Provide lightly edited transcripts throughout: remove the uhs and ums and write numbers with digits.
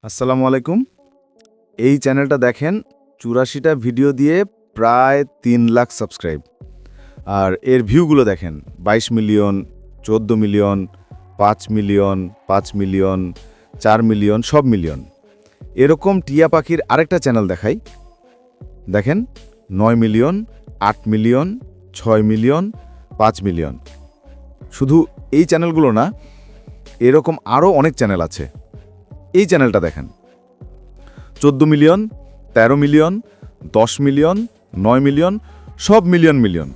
আসসালামু আলাইকুম। এই চ্যানেলটা দেখেন ৮৪টা ভিডিও দিয়ে প্রায় ৩ লাখ সাবস্ক্রাইব। আর এর ভিউগুলো দেখেন ২২ million, ১৪ million, ৫ million, ৫ million, ৪ million, সব মিলিয়ন। এরকম টিয়া পাখির আরেকটা চ্যানেল দেখাই, দেখেন ৯ মিলিয়ন, ৮ মিলিয়ন, ৬ মিলিয়ন, ৫ মিলিয়ন। শুধু এই চ্যানেলগুলো না, এরকম আরও অনেক চ্যানেল আছে। এই চ্যানেলটা দেখেন ১৪ মিলিয়ন, ১৩ মিলিয়ন, ১০ মিলিয়ন, ৯ মিলিয়ন, সব মিলিয়ন মিলিয়ন।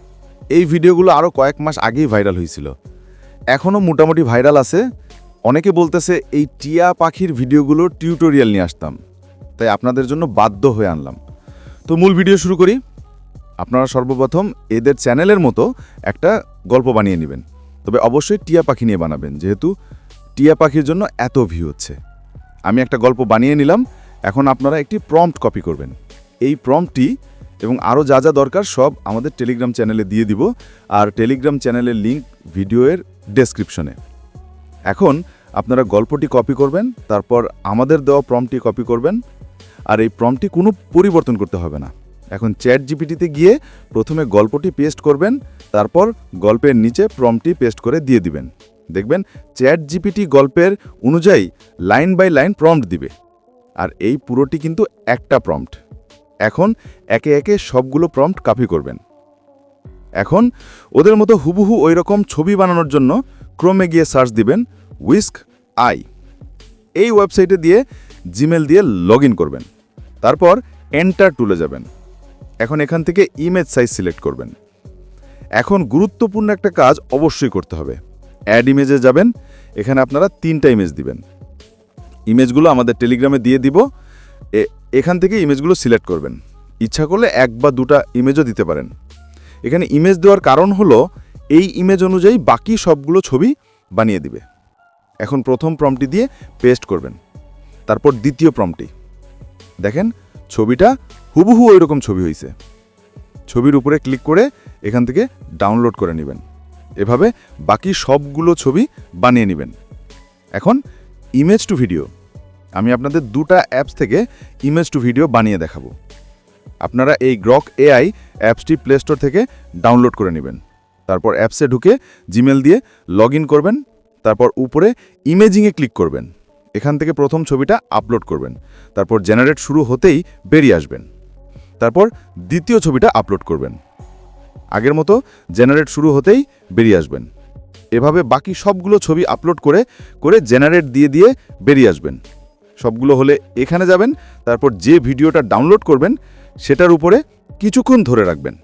এই ভিডিওগুলো আরও কয়েক মাস আগেই ভাইরাল হয়েছিল, এখনও মোটামুটি ভাইরাল আছে। অনেকে বলতেছে এই টিয়া পাখির ভিডিওগুলো টিউটোরিয়াল নিয়ে আসতাম, তাই আপনাদের জন্য বাধ্য হয়ে আনলাম। তো মূল ভিডিও শুরু করি। আপনারা সর্বপ্রথম এদের চ্যানেলের মতো একটা গল্প বানিয়ে নেবেন, তবে অবশ্যই টিয়া পাখি নিয়ে বানাবেন, যেহেতু টিয়া পাখির জন্য এত ভিউ হচ্ছে। আমি একটা গল্প বানিয়ে নিলাম, এখন আপনারা একটি প্রম্পট কপি করবেন। এই প্রম্পটটি এবং আরও যা যা দরকার সব আমাদের টেলিগ্রাম চ্যানেলে দিয়ে দিব, আর টেলিগ্রাম চ্যানেলের লিঙ্ক ভিডিওর ডেসক্রিপশনে। এখন আপনারা গল্পটি কপি করবেন, তারপর আমাদের দেওয়া প্রম্পটটি কপি করবেন, আর এই প্রম্পটটি কোনো পরিবর্তন করতে হবে না। এখন চ্যাট জিপিটিতে গিয়ে প্রথমে গল্পটি পেস্ট করবেন, তারপর গল্পের নিচে প্রম্পটটি পেস্ট করে দিয়ে দিবেন। দেখবেন চ্যাট জিপিটি গল্পের অনুযায়ী লাইন বাই লাইন প্রম্পট দিবে, আর এই পুরোটি কিন্তু একটা প্রম্পট। এখন একে একে সবগুলো প্রম্পট কপি করবেন। এখন ওদের মতো হুবহু ওই রকম ছবি বানানোর জন্য ক্রোমে গিয়ে সার্চ দিবেন হুইস্ক আই। এই ওয়েবসাইটে দিয়ে জিমেল দিয়ে লগ ইন করবেন, তারপর এন্টার টুলে যাবেন। এখন এখান থেকে ইমেজ সাইজ সিলেক্ট করবেন। এখন গুরুত্বপূর্ণ একটা কাজ অবশ্যই করতে হবে, অ্যাড ইমেজে যাবেন। এখানে আপনারা 3টা ইমেজ দিবেন। ইমেজগুলো আমাদের টেলিগ্রামে দিয়ে দিব, এখান থেকে ইমেজগুলো সিলেক্ট করবেন। ইচ্ছা করলে 1 বা 2টা ইমেজও দিতে পারেন। এখানে ইমেজ দেওয়ার কারণ হলো এই ইমেজ অনুযায়ী বাকি সবগুলো ছবি বানিয়ে দিবে। এখন প্রথম প্রম্পটটি দিয়ে পেস্ট করবেন, তারপর দ্বিতীয় প্রম্পটটি। দেখেন ছবিটা হুবহু ওই রকম ছবি হয়েছে। ছবির উপরে ক্লিক করে এখান থেকে ডাউনলোড করে নেবেন। এভাবে বাকি সবগুলো ছবি বানিয়ে নেবেন। এখন ইমেজ টু ভিডিও, আমি আপনাদের 2টা অ্যাপস থেকে ইমেজ টু ভিডিও বানিয়ে দেখাবো। আপনারা এই গ্রক এআই অ্যাপসটি প্লে স্টোর থেকে ডাউনলোড করে নেবেন। তারপর অ্যাপসে ঢুকে জিমেল দিয়ে লগ ইন করবেন, তারপর উপরে ইমেজিংয়ে ক্লিক করবেন। এখান থেকে প্রথম ছবিটা আপলোড করবেন, তারপর জেনারেট শুরু হতেই বেরিয়ে আসবেন। তারপর দ্বিতীয় ছবিটা আপলোড করবেন, আগের মতো জেনারেট শুরু হতেই বেরিয়ে আসবেন। এভাবে বাকি সবগুলো ছবি আপলোড করে করে জেনারেট দিয়ে দিয়ে বেরিয়ে আসবেন। সবগুলো হলে এখানে যাবেন, তারপর যে ভিডিওটা ডাউনলোড করবেন সেটার উপরে কিছুক্ষণ ধরে রাখবেন।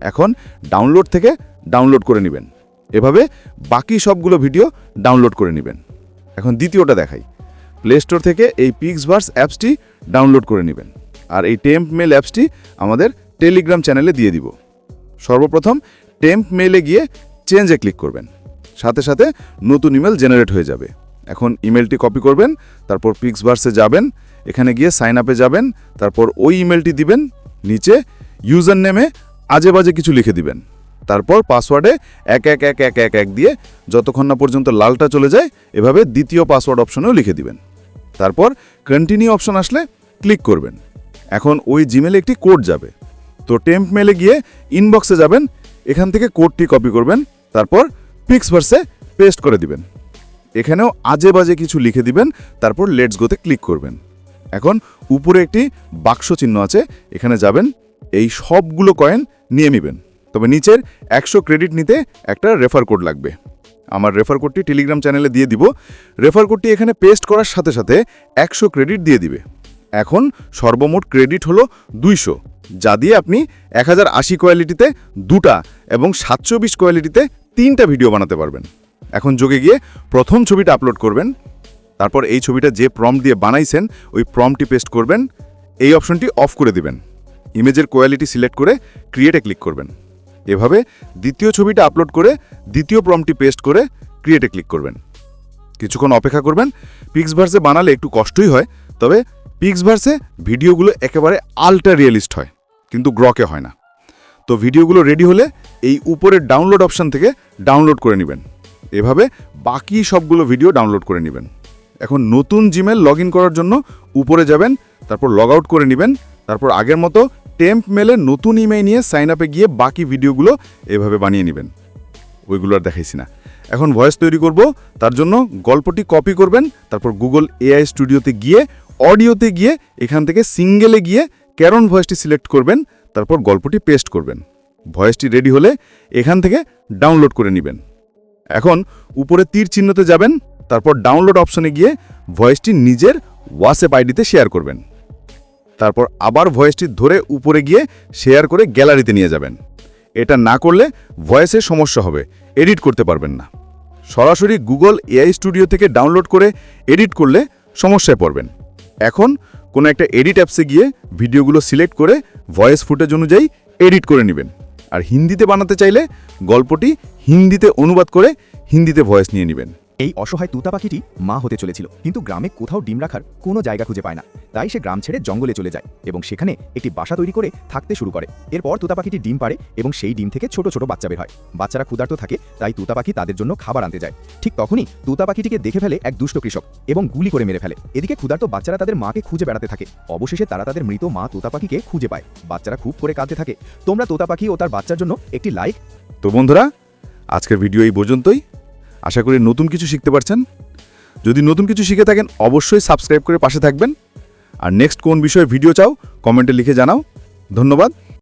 এখন ডাউনলোড থেকে ডাউনলোড করে নেবেন। এভাবে বাকি সবগুলো ভিডিও ডাউনলোড করে নেবেন। এখন দ্বিতীয়টা দেখাই। প্লে স্টোর থেকে এই পিক্সভার্স অ্যাপসটি ডাউনলোড করে নেবেন, আর এই টেম্প মেল অ্যাপসটি আমাদের টেলিগ্রাম চ্যানেলে দিয়ে দিব। সর্বপ্রথম টেম্প মেলে গিয়ে চেঞ্জে ক্লিক করবেন, সাথে সাথে নতুন ইমেল জেনারেট হয়ে যাবে। এখন ইমেলটি কপি করবেন, তারপর পিক্সভার্সে যাবেন, এখানে গিয়ে সাইন আপে যাবেন, তারপর ওই ইমেলটি দিবেন। নিচে ইউজার নেমে আজে বাজে কিছু লিখে দিবেন, তারপর পাসওয়ার্ডে ১১১১১ দিয়ে যতক্ষণ না পর্যন্ত লালটা চলে যায় এভাবে দ্বিতীয় পাসওয়ার্ড অপশনেও লিখে দিবেন। তারপর কন্টিনিউ অপশন আসলে ক্লিক করবেন। এখন ওই জিমেলে একটি কোড যাবে, তো টেম্প মেলে গিয়ে ইনবক্সে যাবেন, এখান থেকে কোডটি কপি করবেন, তারপর পিক্সভার্সে পেস্ট করে দিবেন। এখানেও আজে বাজে কিছু লিখে দিবেন, তারপর লেটস গোতে ক্লিক করবেন। এখন উপরে একটি বাক্স চিহ্ন আছে, এখানে যাবেন, এই সবগুলো কয়েন নিয়ে নেবেন। তবে নিচের 100 ক্রেডিট নিতে একটা রেফার কোড লাগবে। আমার রেফার কোডটি টেলিগ্রাম চ্যানেলে দিয়ে দিব। রেফার কোডটি এখানে পেস্ট করার সাথে সাথে 100 ক্রেডিট দিয়ে দিবে। এখন সর্বমোট ক্রেডিট হলো 200, যা দিয়ে আপনি 1080 কোয়ালিটিতে 2টা এবং 720 কোয়ালিটিতে 3টা ভিডিও বানাতে পারবেন। এখন যোগে গিয়ে প্রথম ছবিটা আপলোড করবেন, তারপর এই ছবিটা যে প্রম্পট দিয়ে বানাইছেন ওই প্রম্পটটি পেস্ট করবেন। এই অপশনটি অফ করে দিবেন। ইমেজের কোয়ালিটি সিলেক্ট করে ক্রিয়েটে ক্লিক করবেন। এভাবে দ্বিতীয় ছবিটা আপলোড করে দ্বিতীয় প্রম্পটটি পেস্ট করে ক্রিয়েটে ক্লিক করবেন। কিছুক্ষণ অপেক্ষা করবেন। পিক্সভার্সে বানালে একটু কষ্টই হয়, তবে পিক্সভার্সে ভিডিওগুলো একেবারে আল্ট্রা রিয়েলিস্ট হয়, কিন্তু গ্রকে হয় না। তো ভিডিওগুলো রেডি হলে এই উপরের ডাউনলোড অপশন থেকে ডাউনলোড করে নেবেন। এভাবে বাকি সবগুলো ভিডিও ডাউনলোড করে নেবেন। এখন নতুন জিমেল লগ করার জন্য উপরে যাবেন, তারপর লগ আউট করে নেবেন, তারপর আগের মতো টেম্প মেলে নতুন ইমেল নিয়ে সাইন আপে গিয়ে বাকি ভিডিওগুলো এভাবে বানিয়ে নেবেন। ওইগুলো আর দেখাইছি না। এখন ভয়েস তৈরি করব, তার জন্য গল্পটি কপি করবেন, তারপর গুগল এআই স্টুডিওতে গিয়ে অডিওতে গিয়ে এখান থেকে সিঙ্গেলে গিয়ে ক্যারন ভয়েসটি সিলেক্ট করবেন, তারপর গল্পটি পেস্ট করবেন। ভয়েসটি রেডি হলে এখান থেকে ডাউনলোড করে নেবেন। এখন উপরে তীর চিহ্নতে যাবেন, তারপর ডাউনলোড অপশনে গিয়ে ভয়েসটি নিজের হোয়াটসঅ্যাপ আইডিতে শেয়ার করবেন। তারপর আবার ভয়েসটি ধরে উপরে গিয়ে শেয়ার করে গ্যালারিতে নিয়ে যাবেন। এটা না করলে ভয়েসের সমস্যা হবে, এডিট করতে পারবেন না। সরাসরি গুগল এআই স্টুডিও থেকে ডাউনলোড করে এডিট করলে সমস্যায় পড়বেন। এখন কোনো একটা এডিট অ্যাপসে গিয়ে ভিডিওগুলো সিলেক্ট করে ভয়েস ফুটেজ অনুযায়ী এডিট করে নেবেন। আর হিন্দিতে বানাতে চাইলে গল্পটি হিন্দিতে অনুবাদ করে হিন্দিতে ভয়েস নিয়ে নেবেন। এই অসহায় তুতা পাখিটি মা হতে চলেছিল, কিন্তু গ্রামে কোথাও ডিম রাখার কোনো জায়গা খুঁজে পায় না। তাই সে গ্রাম ছেড়ে জঙ্গলে চলে যায় এবং সেখানে একটি বাসা তৈরি করে থাকতে শুরু করে। এরপর তুতা পাখিটি ডিম পাড়ে এবং সেই ডিম থেকে ছোট ছোট বাচ্চা বের হয়। বাচ্চারা ক্ষুধার্ত থাকে, তাই তুতা পাখি তাদের জন্য খাবার আনতে যায়। ঠিক তখনই তুতা পাখিটিকে দেখে ফেলে এক দুষ্ট কৃষক এবং গুলি করে মেরে ফেলে। এদিকে ক্ষুধার্ত বাচ্চারা তাদের মাকে খুঁজে বেড়াতে থাকে। অবশেষে তারা তাদের মৃত মা তুতা পাখিকে খুঁজে পায়। বাচ্চারা খুব করে কাঁদতে থাকে। তোমরা তুতা পাখি ও তার বাচ্চার জন্য একটি লাইক। তো বন্ধুরা, আজকের ভিডিও এই পর্যন্তই। আশা করি নতুন কিছু শিখতে পারছেন। যদি নতুন কিছু শিখে থাকেন অবশ্যই সাবস্ক্রাইব করে পাশে থাকবেন। আর নেক্সট কোন বিষয়ে ভিডিও চাও কমেন্টে লিখে জানাও। ধন্যবাদ।